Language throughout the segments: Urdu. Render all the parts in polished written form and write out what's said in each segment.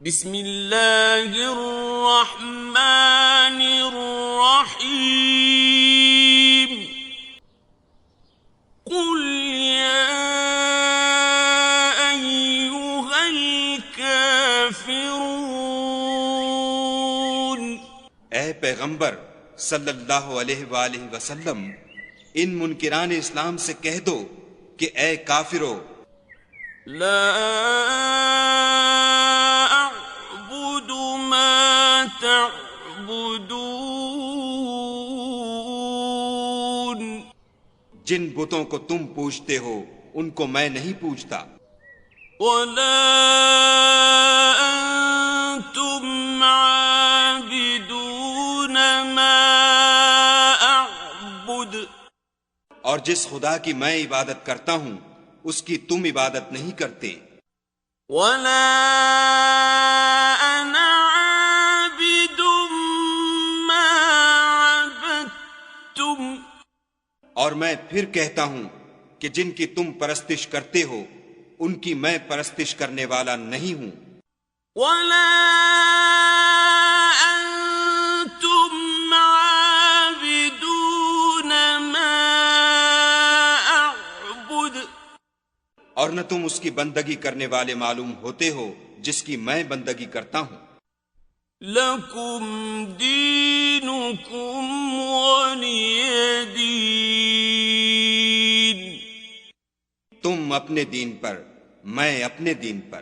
بسم اللہ الرحمن الرحیم قل یا ایھا الکافرون، اے پیغمبر صلی اللہ علیہ وآلہ وسلم، ان منکران اسلام سے کہہ دو کہ اے کافرو، لا اعبد ما تعبدون، جن بتوں کو تم پوجتے ہو ان کو میں نہیں پوجتا، ولا انتم عابدون ما اعبد، اور جس خدا کی میں عبادت کرتا ہوں اس کی تم عبادت نہیں کرتے، ولا انا عابد ما عبدتم، اور میں پھر کہتا ہوں کہ جن کی تم پرستش کرتے ہو ان کی میں پرستش کرنے والا نہیں ہوں، ولا انتم عابدون ما اعبد، اور نہ تم اس کی بندگی کرنے والے معلوم ہوتے ہو جس کی میں بندگی کرتا ہوں، لکم دینکم ولی دین، تم اپنے دین پر میں اپنے دین پر۔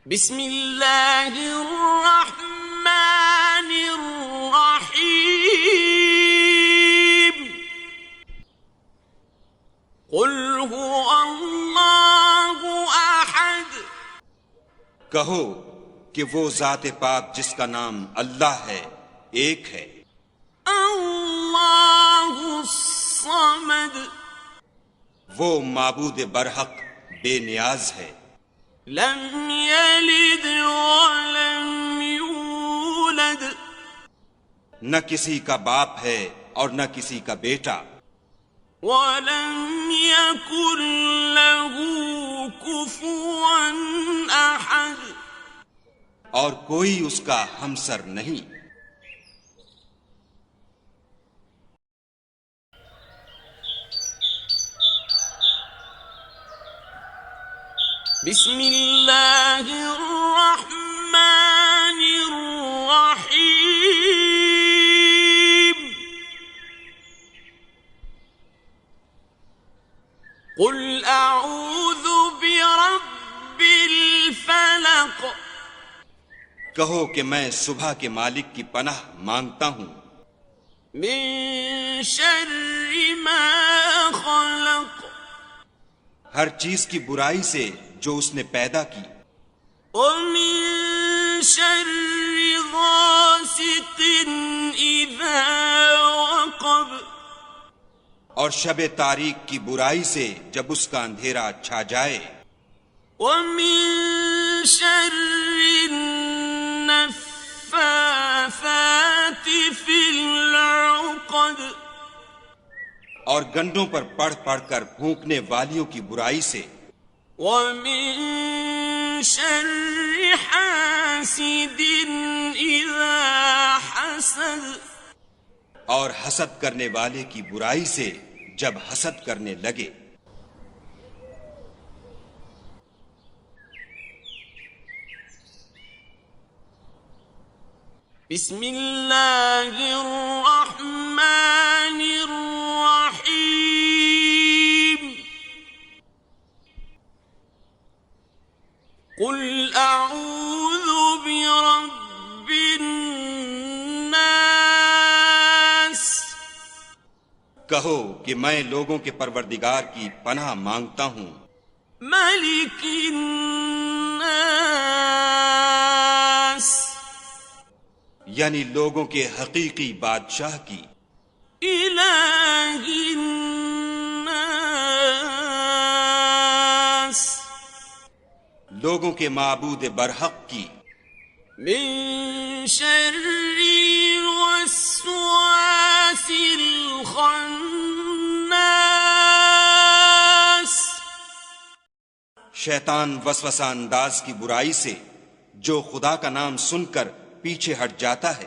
بسم اللہ الرحمن الرحیم قل هو اللہ احد، کہو کہ وہ ذات پاک جس کا نام اللہ ہے ایک ہے، اللہ الصمد، وہ معبود برحق بے نیاز ہے، لم یلد ولم یولد، نہ کسی کا باپ ہے اور نہ کسی کا بیٹا، ولم یکن له کفوا احد، اور کوئی اس کا ہمسر نہیں۔ بسم اللہ الرحمن الرحیم قل اعوذ برب الفلق، کہو کہ میں صبح کے مالک کی پناہ مانگتا ہوں، من شر ما خلق، ہر چیز کی برائی سے جو اس نے پیدا کی، ومن شر غاسق اذا وقب، اور شب تاریک کی برائی سے جب اس کا اندھیرا چھا جائے، ومن شر النفاثات في العقد، اور گنڈوں پر پڑھ پڑھ کر پھونکنے والیوں کی برائی سے، ومن شر حاسد اذا حسد، اور حسد کرنے والے کی برائی سے جب حسد کرنے لگے۔ بسم اللہ الرحمن الرحیم قل اعوذ برب الناس، کہو کہ میں لوگوں کے پروردگار کی پناہ مانگتا ہوں، ملک الناس، یعنی لوگوں کے حقیقی بادشاہ کی، الہ الناس، لوگوں کے معبود برحق کی، من شر الوسواس الخناس شیطان وسوسہ انداز کی برائی سے جو خدا کا نام سن کر پیچھے ہٹ جاتا ہے،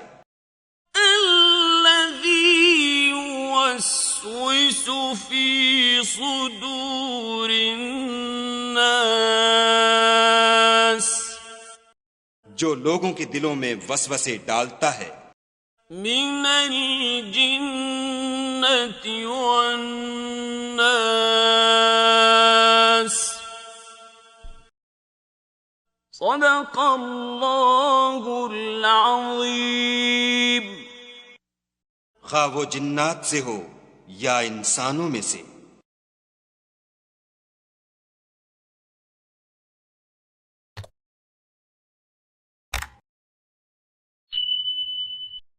الذي يوسوس في صدور الناس جو لوگوں کے دلوں میں وسوسے ڈالتا ہے، من الجنة والناس صدق اللہ العظیم۔ خواہ وہ جنات سے ہو یا انسانوں میں سے۔